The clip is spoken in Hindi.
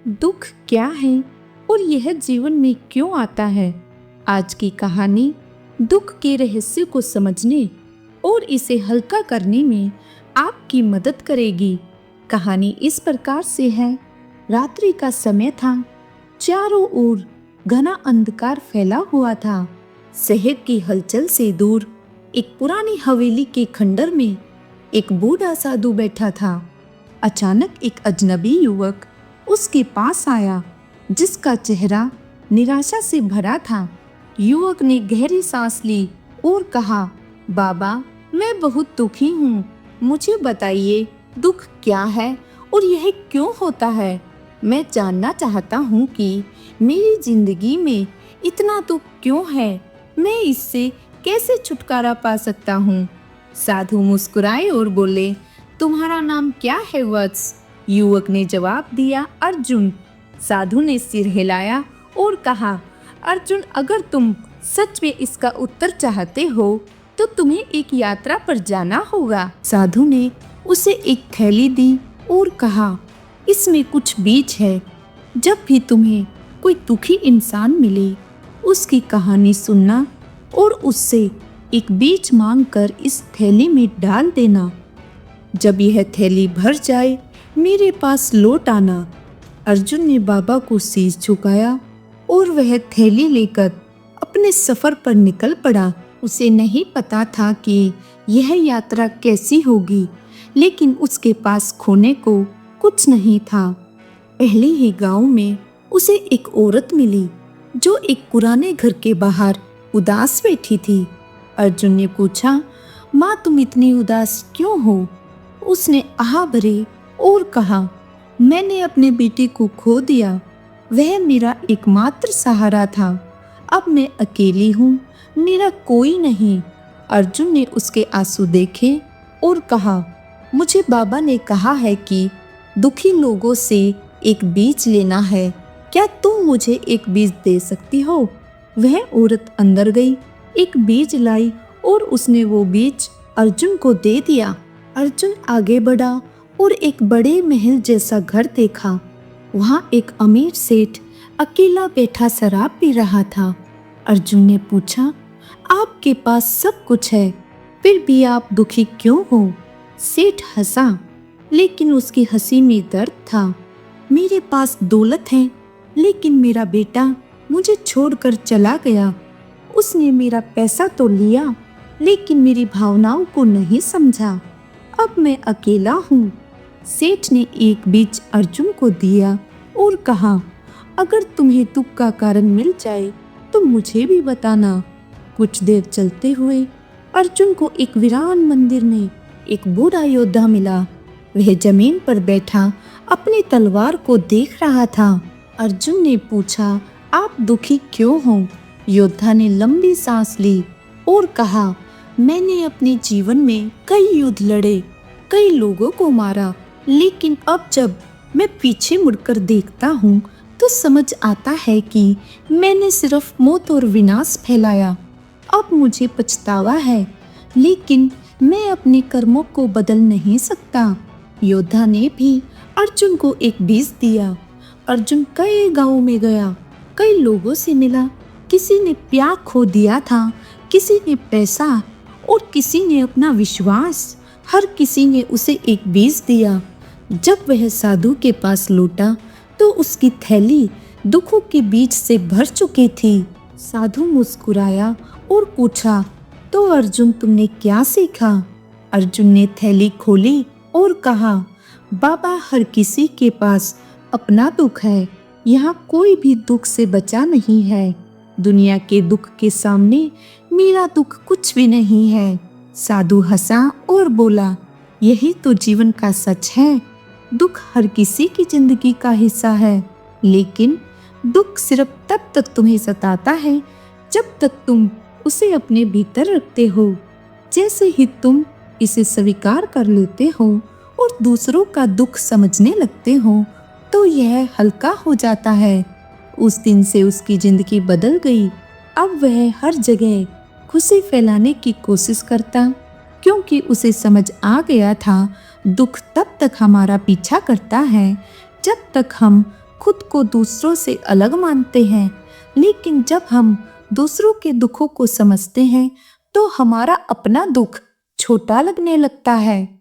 दुख क्या है और यह जीवन में क्यों आता है। आज की कहानी दुख के रहस्य को समझने और इसे हल्का करने में आपकी मदद करेगी। कहानी इस प्रकार से है। रात्रि का समय था। चारों ओर घना अंधकार फैला हुआ था। शहर की हलचल से दूर एक पुरानी हवेली के खंडर में एक बूढ़ा साधु बैठा था। अचानक एक अजनबी युवक उसके पास आया, जिसका चेहरा निराशा से भरा था। युवक ने गहरी सांस ली और कहा, बाबा, मैं बहुत दुखी हूँ। मुझे बताइए, दुख क्या है और यह क्यों होता है। मैं जानना चाहता हूँ कि मेरी जिंदगी में इतना दुख क्यों है। मैं इससे कैसे छुटकारा पा सकता हूँ। साधु मुस्कुराए और बोले, तुम्हारा नाम क्या है वत्स? युवक ने जवाब दिया, अर्जुन। साधु ने सिर हिलाया और कहा, अर्जुन, अगर तुम सच में इसका उत्तर चाहते हो तो तुम्हें एक यात्रा पर जाना होगा। साधु ने उसे एक थैली दी और कहा, इसमें कुछ बीज है। जब भी तुम्हें कोई दुखी इंसान मिले, उसकी कहानी सुनना और उससे एक बीज मांगकर इस थैली में डाल देना। जब यह थैली भर जाए, मेरे पास लौट आना। अर्जुन ने बाबा को शीश झुकाया और वह थैली लेकर अपने सफर पर निकल पड़ा। उसे नहीं पता था कि यह यात्रा कैसी होगी, लेकिन उसके पास खोने को कुछ नहीं था। पहले ही गांव में उसे एक औरत मिली, जो एक पुराने घर के बाहर उदास बैठी थी। अर्जुन ने पूछा, माँ, तुम इतनी उदास क्यों हो? उसने आह भरे और कहा, मैंने अपने बेटे को खो दिया। वह मेरा एकमात्र सहारा था। अब मैं अकेली हूँ, मेरा कोई नहीं। अर्जुन ने उसके आंसू देखे और कहा, मुझे बाबा ने कहा है कि दुखी लोगों से एक बीज लेना है। क्या तुम मुझे एक बीज दे सकती हो? वह औरत अंदर गई, एक बीज लाई और उसने वो बीज अर्जुन को दे दिया। अर्जुन आगे बढ़ा और एक बड़े महल जैसा घर देखा। वहाँ एक अमीर सेठ अकेला बैठा शराब पी रहा था। अर्जुन ने पूछा, आपके पास सब कुछ है, फिर भी आप दुखी क्यों हो? सेठ हंसा, लेकिन उसकी हंसी में दर्द था। मेरे पास दौलत है, लेकिन मेरा बेटा मुझे छोड़कर चला गया। उसने मेरा पैसा तो लिया, लेकिन मेरी भावनाओं को नहीं समझा। अब मैं अकेला हूँ। सेठ ने एक बीज अर्जुन को दिया और कहा, अगर तुम्हें दुख का कारण मिल जाए तो मुझे भी बताना। कुछ देर चलते हुए अर्जुन को एक वीरान मंदिर में एक बूढ़ा योद्धा मिला। वह जमीन पर बैठा अपनी तलवार को देख रहा था। अर्जुन ने पूछा, आप दुखी क्यों हो? योद्धा ने लंबी सांस ली और कहा, मैंने अपने जीवन में कई युद्ध लड़े, कई लोगों को मारा, लेकिन अब जब मैं पीछे मुड़कर देखता हूँ तो समझ आता है कि मैंने सिर्फ मौत और विनाश फैलाया। अब मुझे पछतावा है, लेकिन मैं अपने कर्मों को बदल नहीं सकता। योद्धा ने भी अर्जुन को एक बीज दिया। अर्जुन कई गांवों में गया, कई लोगों से मिला। किसी ने प्यार खो दिया था, किसी ने पैसा और किसी ने अपना विश्वास। हर किसी ने उसे एक बीज दिया। जब वह साधु के पास लौटा तो उसकी थैली दुखों के बीज से भर चुकी थी। साधु मुस्कुराया और पूछा, तो अर्जुन, तुमने क्या सीखा? अर्जुन ने थैली खोली और कहा, बाबा, हर किसी के पास अपना दुख है। यहाँ कोई भी दुख से बचा नहीं है। दुनिया के दुख के सामने मेरा दुख कुछ भी नहीं है। साधु हंसा और बोला, यही तो जीवन का सच है। दुख हर किसी की जिंदगी का हिस्सा है, लेकिन दुख सिर्फ तब तक तुम्हें सताता है जब तक तुम उसे अपने भीतर रखते हो। जैसे ही तुम इसे स्वीकार कर लेते हो और दूसरों का दुख समझने लगते हो, तो यह हल्का हो जाता है। उस दिन से उसकी जिंदगी बदल गई। अब वह हर जगह खुशी फैलाने की कोशिश करता, क्योंकि उसे समझ आ गया था, दुख तब तक हमारा पीछा करता है जब तक हम खुद को दूसरों से अलग मानते हैं, लेकिन जब हम दूसरों के दुखों को समझते हैं तो हमारा अपना दुख छोटा लगने लगता है।